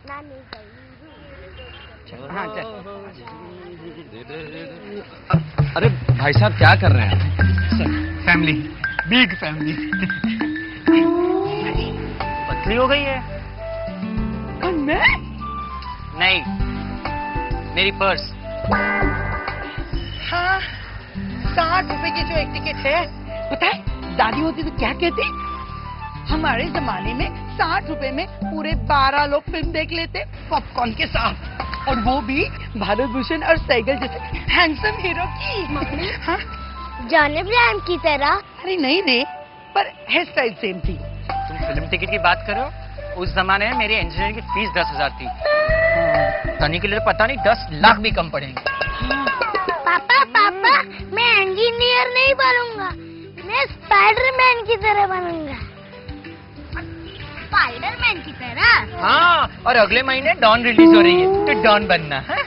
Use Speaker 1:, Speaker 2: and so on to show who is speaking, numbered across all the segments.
Speaker 1: हाँ चल।
Speaker 2: अरे भाई साहब क्या कर रहे हैं?
Speaker 1: Family, big family.
Speaker 3: पतली हो गई है।
Speaker 1: मैं?
Speaker 3: नहीं, मेरी पर्स।
Speaker 1: हाँ, 60 रुपए की जो एक टिकट है, पता है दादी होती तो क्या कहती? हमारे जमाने में 60 रुपए में पूरे 12 लोग फिल्म देख लेते पॉपकॉर्न के साथ, और वो भी भारत भूषण और सैगल जैसे हैंडसम हीरो की। हाँ?
Speaker 4: जॉनी ब्रांड की तरह।
Speaker 1: अरे नहीं रे, पर हेयर स्टाइल सेम थी।
Speaker 3: तुम फिल्म टिकट की बात करो, उस जमाने में मेरी इंजीनियरिंग की फीस 10,000 थी। तनी के लिए पता नहीं 10 लाख भी कम पड़ेंगे।
Speaker 4: पापा पापा, मैं इंजीनियर नहीं बनूंगा, मैं स्पाइडरमैन की तरह बनूंगा। स्पाइडरमैन की तरह?
Speaker 3: हाँ, और अगले महीने डॉन रिलीज हो रही है, तो डॉन बनना है।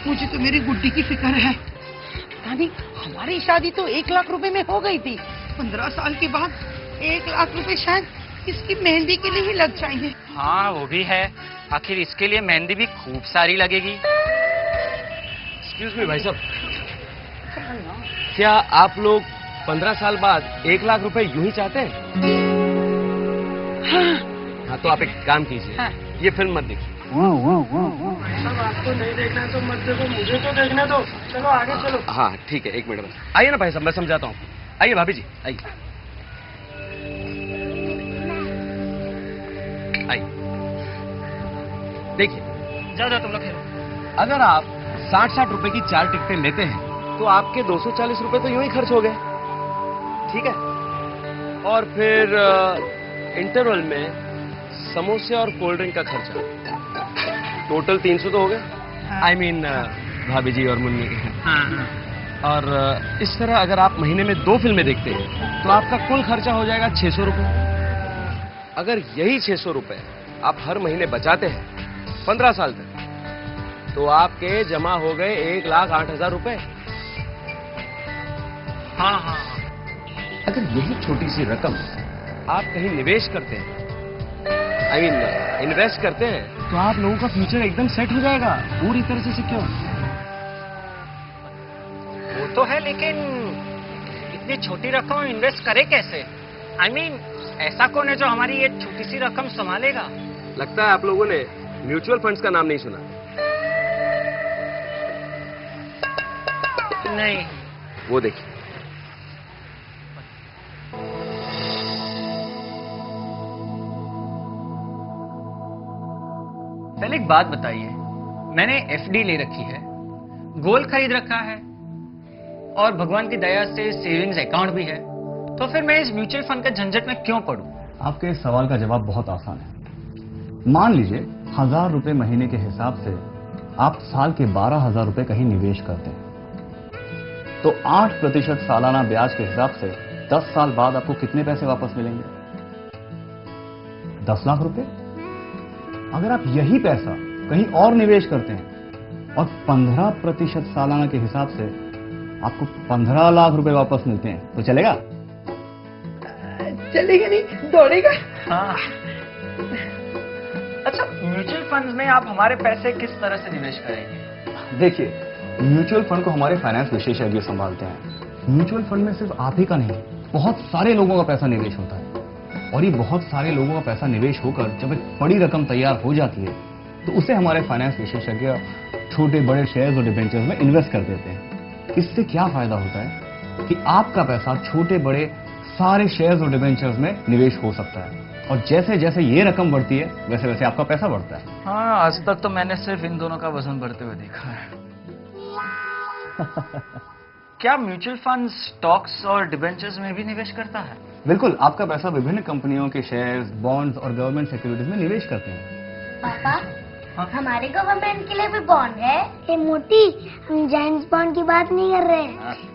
Speaker 1: मुझे तो मेरी गुड्डी की फिक्र है। दादी, हमारी शादी तो 1 लाख रुपए में हो गई थी। 15 साल के बाद 1 लाख रुपए शायद इसकी मेहंदी के लिए ही लग जाएंगे।
Speaker 3: हाँ, वो भी है। आखिर इसके लिए मेहंदी भी खूब सारी लगेगी।
Speaker 2: एक्सक्यूज मी भाई साहब, क्या आप लोग 15 साल बाद 1 लाख रुपए यूं ही चाहते हैं? हाँ तो आप एक काम कीजिए,
Speaker 1: हाँ।
Speaker 2: ये फिल्म मत देखिए।
Speaker 5: आपको नहीं देखना है तो मत देखो, मुझे तो देखने दो। चलो आगे चलो।
Speaker 2: हाँ ठीक है, 1 मिनट बस। आइए ना भाई साहब, मैं समझाता हूँ। आइए भाभी जी, आइए आइए। देखिए,
Speaker 3: जाओ जाओ, तुम लोग खेलो।
Speaker 2: अगर आप 60-60 रुपए की 4 टिकटें लेते हैं तो आपके 240 रुपए तो यूं ही खर्च हो गए, ठीक है? और फिर इंटरवल में समोसे और कोल्ड ड्रिंक का खर्चा, टोटल 300 तो हो गए। आई मीन भाभी जी और मुन्नी के। और इस तरह अगर आप महीने में 2 फिल्में देखते हैं तो आपका कुल खर्चा हो जाएगा 600 रुपए। अगर यही 600 रुपए आप हर महीने बचाते हैं 15 साल तक, तो आपके जमा हो गए 1,08,000 रुपए।
Speaker 3: हाँ हाँ।
Speaker 2: अगर यही छोटी सी रकम आप कहीं निवेश करते हैं, आई मीन इन्वेस्ट करते हैं, तो आप लोगों का फ्यूचर एकदम सेट हो जाएगा, पूरी तरह से सिक्योर।
Speaker 3: वो तो है, लेकिन इतनी छोटी रकम इन्वेस्ट करे कैसे? आई मीन ऐसा कौन है जो हमारी ये छोटी सी रकम संभालेगा?
Speaker 2: लगता है आप लोगों ने म्यूचुअल फंड्स का नाम नहीं सुना।
Speaker 3: नहीं।
Speaker 2: वो देखिए,
Speaker 3: पहले एक बात बताइए, मैंने एफडी ले रखी है, गोल्ड खरीद रखा है, और भगवान की दया से सेविंग्स अकाउंट भी है, तो फिर मैं इस म्यूचुअल फंड के झंझट में क्यों पड़ूं?
Speaker 6: आपके इस सवाल का जवाब बहुत आसान है। मान लीजिए 1,000 रुपए महीने के हिसाब से आप साल के 12,000 रुपए कहीं निवेश करते हैं, तो 8% सालाना ब्याज के हिसाब से 10 साल बाद आपको कितने पैसे वापस मिलेंगे? 10 लाख रुपए। अगर आप यही पैसा कहीं और निवेश करते हैं और 15% सालाना के हिसाब से आपको 15 लाख रुपए वापस मिलते हैं, तो चलेगा?
Speaker 1: चलेगा नहीं, दौड़ेगा।
Speaker 3: हाँ। अच्छा, म्यूचुअल फंड्स में आप हमारे पैसे किस तरह से निवेश करेंगे?
Speaker 6: देखिए, म्यूचुअल फंड को हमारे फाइनेंस विशेषज्ञ संभालते हैं। म्यूचुअल फंड में सिर्फ आप ही का नहीं, बहुत सारे लोगों का पैसा निवेश होता है, और ये बहुत सारे लोगों का पैसा निवेश होकर जब एक बड़ी रकम तैयार हो जाती है, तो उसे हमारे फाइनेंस विशेषज्ञ छोटे बड़े शेयर्स और डिबेंचर्स में इन्वेस्ट कर देते हैं। इससे क्या फायदा होता है कि आपका पैसा छोटे बड़े सारे शेयर्स और डिबेंचर्स में निवेश हो सकता है, और जैसे जैसे ये रकम बढ़ती है वैसे वैसे आपका पैसा बढ़ता है।
Speaker 3: हाँ, आज तक तो मैंने सिर्फ इन दोनों का वजन बढ़ते हुए देखा है। क्या म्यूचुअल फंड स्टॉक्स और डिबेंचर्स में भी निवेश करता है?
Speaker 6: बिल्कुल, आपका पैसा विभिन्न कंपनियों के शेयर्स, बॉन्ड्स और गवर्नमेंट सिक्योरिटीज में निवेश करते हैं।
Speaker 4: पापा, हमारे गवर्नमेंट के लिए भी बॉन्ड है? ये मोटी, हम जेम्स बॉन्ड की बात नहीं कर रहे हैं।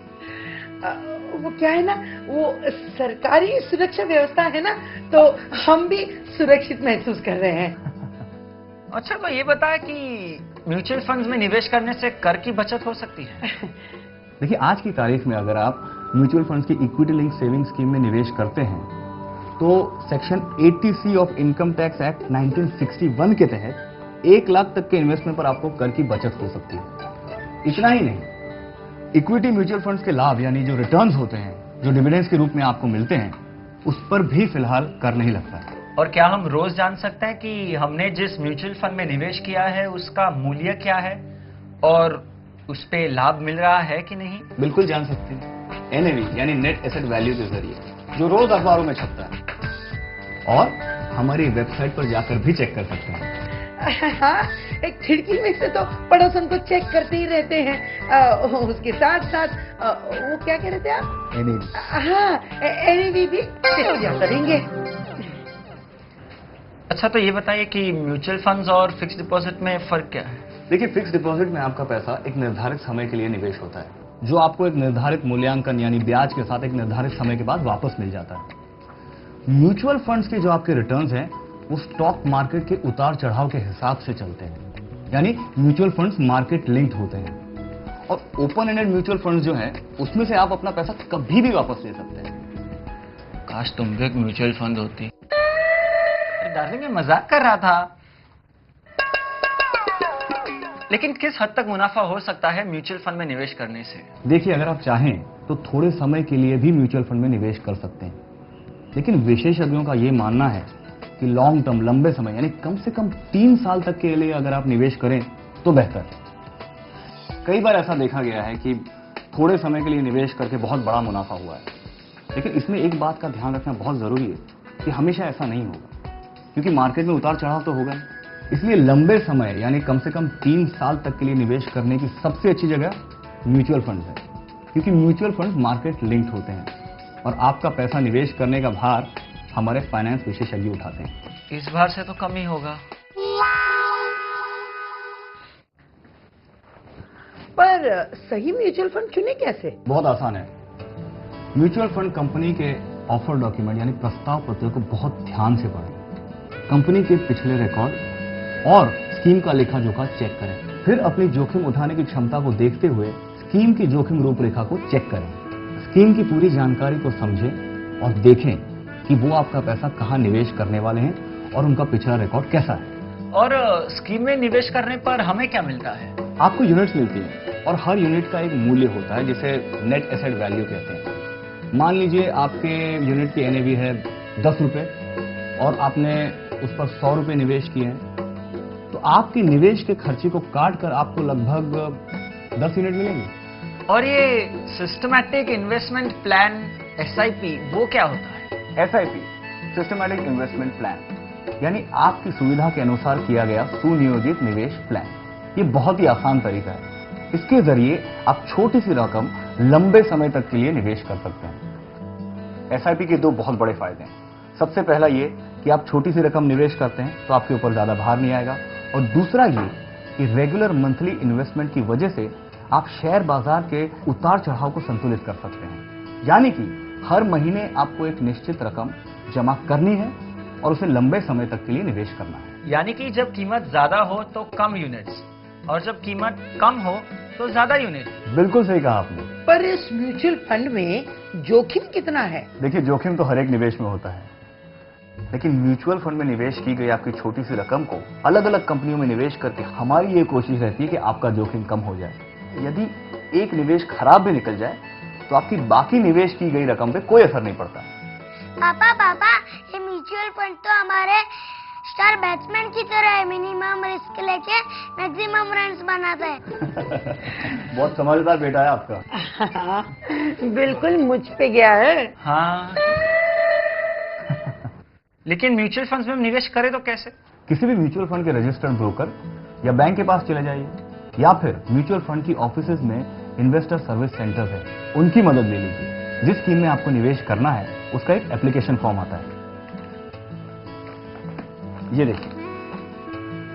Speaker 1: वो क्या है ना, वो सरकारी सुरक्षा व्यवस्था है ना, तो हम भी सुरक्षित महसूस कर रहे हैं।
Speaker 3: अच्छा, तो ये बताया कि म्यूचुअल फंड्स में निवेश करने से कर की बचत हो सकती है?
Speaker 6: देखिए, आज की तारीख में अगर आप म्यूचुअल फंड्स की इक्विटी लिंक सेविंग स्कीम में निवेश करते हैं तो section 80C of income tax act 1961 के तहत 1 लाख तक के इन्वेस्टमेंट पर आपको कर की बचत हो सकती है। इतना ही नहीं, इक्विटी म्यूचुअल फंड्स के लाभ यानी जो रिटर्न्स होते हैं, जो डिविडेंड्स के रूप में आपको मिलते हैं, उस पर भी फिलहाल कर नहीं लगता है।
Speaker 3: और क्या हम रोज जान सकते हैं कि हमने जिस म्यूचुअल फंड में निवेश किया है उसका मूल्य क्या है और उस पे लाभ मिल रहा है कि नहीं?
Speaker 6: बिल्कुल जान सकते हैं। NAV यानी नेट एसेट वैल्यू के जरिए, जो रोज अखबारों में छपता है और हमारी वेबसाइट पर जाकर भी चेक कर सकते हैं।
Speaker 1: हाँ, एक खिड़की में से तो पड़ोसन को चेक करते ही रहते हैं। उसके साथ साथ वो क्या कह रहे थे आप?
Speaker 6: NAV।
Speaker 1: हाँ, NAV भी चेक करेंगे।
Speaker 3: अच्छा, तो ये बताइए कि म्यूचुअल फंड्स और फिक्स डिपॉजिट में फर्क क्या है?
Speaker 6: देखिए, फिक्स डिपॉजिट में आपका पैसा एक निर्धारित समय के लिए निवेश होता है, जो आपको एक निर्धारित मूल्यांकन यानी ब्याज के साथ एक निर्धारित समय के बाद वापस मिल जाता है। म्यूचुअल फंड्स के जो आपके रिटर्न्स हैं, वो स्टॉक मार्केट के उतार चढ़ाव के हिसाब से चलते हैं, यानी म्यूचुअल फंड्स मार्केट लिंक्ड होते हैं। और ओपन एंडेड म्यूचुअल फंड्स जो हैं, उसमें से आप अपना पैसा कभी भी वापस ले सकते हैं।
Speaker 3: काश तुम भी एक म्यूचुअल फंड होती। डार्लिंग, मैं मजाक कर रहा था। लेकिन किस हद तक मुनाफा हो सकता है म्यूचुअल फंड में निवेश करने से?
Speaker 6: देखिए, अगर आप चाहें तो थोड़े समय के लिए भी म्यूचुअल फंड में निवेश कर सकते हैं, लेकिन विशेषज्ञों का यह मानना है कि लॉन्ग टर्म, लंबे समय यानी कम से कम 3 साल तक के लिए अगर आप निवेश करें तो बेहतर है। कई बार ऐसा देखा गया है कि थोड़े समय के लिए निवेश करके बहुत बड़ा मुनाफा हुआ है, लेकिन इसमें एक बात का ध्यान रखना बहुत जरूरी है कि हमेशा ऐसा नहीं होगा, क्योंकि मार्केट में उतार चढ़ाव तो होगा। इसलिए लंबे समय यानी कम से कम 3 साल तक के लिए निवेश करने की सबसे अच्छी जगह म्यूचुअल फंड है, क्योंकि म्यूचुअल फंड मार्केट लिंक्ड होते हैं और आपका पैसा निवेश करने का भार हमारे फाइनेंस विशेषज्ञ उठाते हैं।
Speaker 3: इस बार से तो कम ही होगा।
Speaker 1: पर सही म्यूचुअल फंड चुने कैसे?
Speaker 6: बहुत आसान है। म्यूचुअल फंड कंपनी के ऑफर डॉक्यूमेंट यानी प्रस्ताव पत्र को बहुत ध्यान से पढ़ें, कंपनी के पिछले रिकॉर्ड और स्कीम का लेखा जोखा चेक करें, फिर अपनी जोखिम उठाने की क्षमता को देखते हुए स्कीम की जोखिम रूपरेखा को चेक करें। स्कीम की पूरी जानकारी को समझें और देखें कि वो आपका पैसा कहां निवेश करने वाले हैं और उनका पिछला रिकॉर्ड कैसा है।
Speaker 3: और स्कीम में निवेश करने पर हमें क्या मिलता है?
Speaker 6: आपको यूनिट्स मिलती हैं और हर यूनिट का एक मूल्य होता है, जिसे नेट एसेट वैल्यू कहते हैं। मान लीजिए आपके यूनिट की NAV है 10 रुपए और आपने उस पर 100 रुपए निवेश किए हैं, तो आपकी निवेश के खर्चे को काट कर आपको लगभग 10 यूनिट मिलेंगे।
Speaker 3: और ये सिस्टमैटिक इन्वेस्टमेंट प्लान SIP वो क्या होता है?
Speaker 6: SIP सिस्टमैटिक इन्वेस्टमेंट प्लान यानी आपकी सुविधा के अनुसार किया गया सुनियोजित निवेश प्लान। ये बहुत ही आसान तरीका है। इसके जरिए आप छोटी सी रकम लंबे समय तक के लिए निवेश कर सकते हैं। SIP के 2 बहुत बड़े फायदे हैं। सबसे पहला ये कि आप छोटी सी रकम निवेश करते हैं तो आपके ऊपर ज्यादा भार नहीं आएगा, और दूसरा ये कि रेगुलर मंथली इन्वेस्टमेंट की वजह से आप शेयर बाजार के उतार चढ़ाव को संतुलित कर सकते हैं। यानी कि हर महीने आपको एक निश्चित रकम जमा करनी है और उसे लंबे समय तक के लिए निवेश करना है।
Speaker 3: यानी कि जब कीमत ज्यादा हो तो कम यूनिट्स और जब कीमत कम हो तो ज्यादा यूनिट।
Speaker 6: बिल्कुल सही कहा आपने।
Speaker 1: पर इस म्यूचुअल फंड में जोखिम कितना है?
Speaker 6: देखिए, जोखिम तो हर एक निवेश में होता है, लेकिन म्यूचुअल फंड में निवेश की गई आपकी छोटी सी रकम को अलग अलग कंपनियों में निवेश करके हमारी ये कोशिश रहती है कि आपका जोखिम कम हो जाए। यदि एक निवेश खराब भी निकल जाए तो आपकी बाकी निवेश की गई रकम पे कोई असर नहीं पड़ता।
Speaker 4: पापा, ये म्यूचुअल फंड तो हमारे स्टार बैट्समैन की तरह है, मिनिमम रिस्क लेके मैक्सिमम रन्स बनाता है।
Speaker 6: बहुत समझदार बेटा है आपका।
Speaker 1: बिल्कुल मुझ पे गया है।
Speaker 3: हाँ। लेकिन म्यूचुअल फंड्स में निवेश करें तो कैसे?
Speaker 6: किसी भी म्यूचुअल फंड के रजिस्टर्ड ब्रोकर या बैंक के पास चले जाइए, या फिर म्यूचुअल फंड की ऑफिसेज में इन्वेस्टर सर्विस सेंटर्स है, उनकी मदद ले लीजिए। जिस स्कीम में आपको निवेश करना है उसका एक एप्लीकेशन फॉर्म आता है, ये देखिए।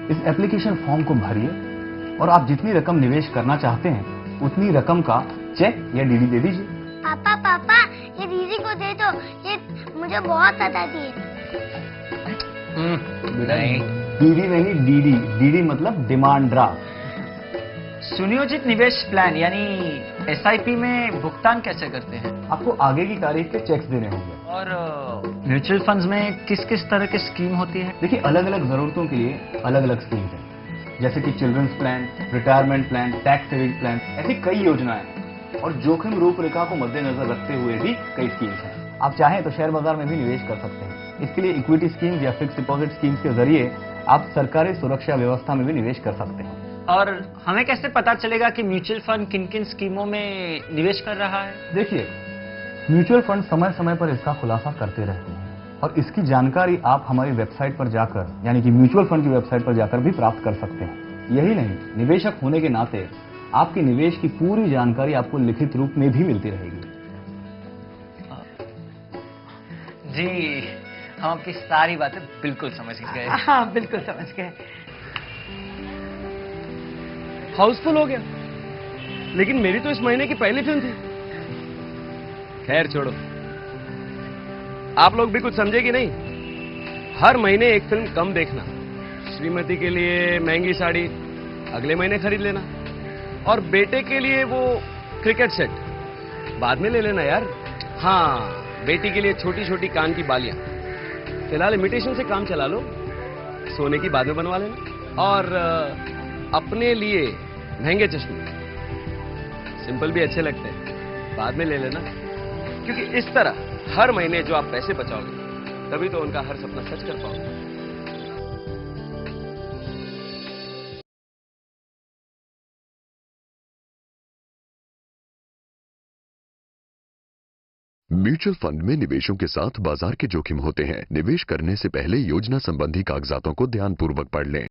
Speaker 6: इस एप्लीकेशन फॉर्म को भरिए और आप जितनी रकम निवेश करना चाहते हैं उतनी रकम का चेक या DD दे दीजिए।
Speaker 4: पापा, ये दीदी को दे दो, ये मुझे बहुत सताती है।
Speaker 3: नहीं।
Speaker 6: DD नहीं, DD मतलब डिमांड ड्राफ्ट।
Speaker 3: सुनियोजित निवेश प्लान यानी SIP में भुगतान कैसे करते हैं?
Speaker 6: आपको आगे की तारीख के चेक्स देने होंगे।
Speaker 3: और म्यूचुअल फंड्स में किस किस तरह की स्कीम होती है?
Speaker 6: देखिए, अलग अलग जरूरतों के लिए अलग अलग स्कीम्स हैं, जैसे कि children's plan, retirement plan, tax saving plan, ऐसी कई योजनाएं हैं। और जोखिम रूपरेखा को मद्देनजर रखते हुए भी कई स्कीम्स हैं। आप चाहें तो शेयर बाजार में भी निवेश कर सकते हैं। इसके लिए इक्विटी स्कीम्स या फिक्स डिपॉजिट स्कीम्स के जरिए आप सरकारी सुरक्षा व्यवस्था में भी निवेश कर सकते हैं।
Speaker 3: और हमें कैसे पता चलेगा कि म्यूचुअल फंड किन किन स्कीमों में निवेश कर रहा है?
Speaker 6: देखिए, म्यूचुअल फंड समय समय पर इसका खुलासा करते रहते हैं और इसकी जानकारी आप हमारी वेबसाइट पर जाकर, यानी कि म्यूचुअल फंड की वेबसाइट पर जाकर भी प्राप्त कर सकते हैं। यही नहीं, निवेशक होने के नाते आपके निवेश की पूरी जानकारी आपको लिखित रूप में भी मिलती रहेगी।
Speaker 3: जी, हम आपकी सारी बातें बिल्कुल समझ गए।
Speaker 1: हाँ, बिल्कुल समझ गए।
Speaker 2: हाउसफुल हो गया, लेकिन मेरी तो इस महीने की पहली फिल्म थी। खैर छोड़ो, आप लोग भी कुछ समझे कि नहीं? हर महीने एक फिल्म कम देखना। श्रीमती के लिए महंगी साड़ी अगले महीने खरीद लेना, और बेटे के लिए वो क्रिकेट सेट बाद में ले लेना यार। हाँ, बेटी के लिए छोटी छोटी कान की बालियां फिलहाल इमिटेशन से काम चला लो, सोने की बाद में बनवा लेना। और अपने लिए महंगे चश्मे सिंपल भी अच्छे लगते हैं, बाद में ले लेना। क्योंकि इस तरह हर महीने जो आप पैसे बचाओगे, तभी तो उनका हर सपना सच कर पाओगे।
Speaker 7: म्यूचुअल फंड में निवेशों के साथ बाजार के जोखिम होते हैं। निवेश करने से पहले योजना संबंधी कागजातों को ध्यानपूर्वक पढ़ लें।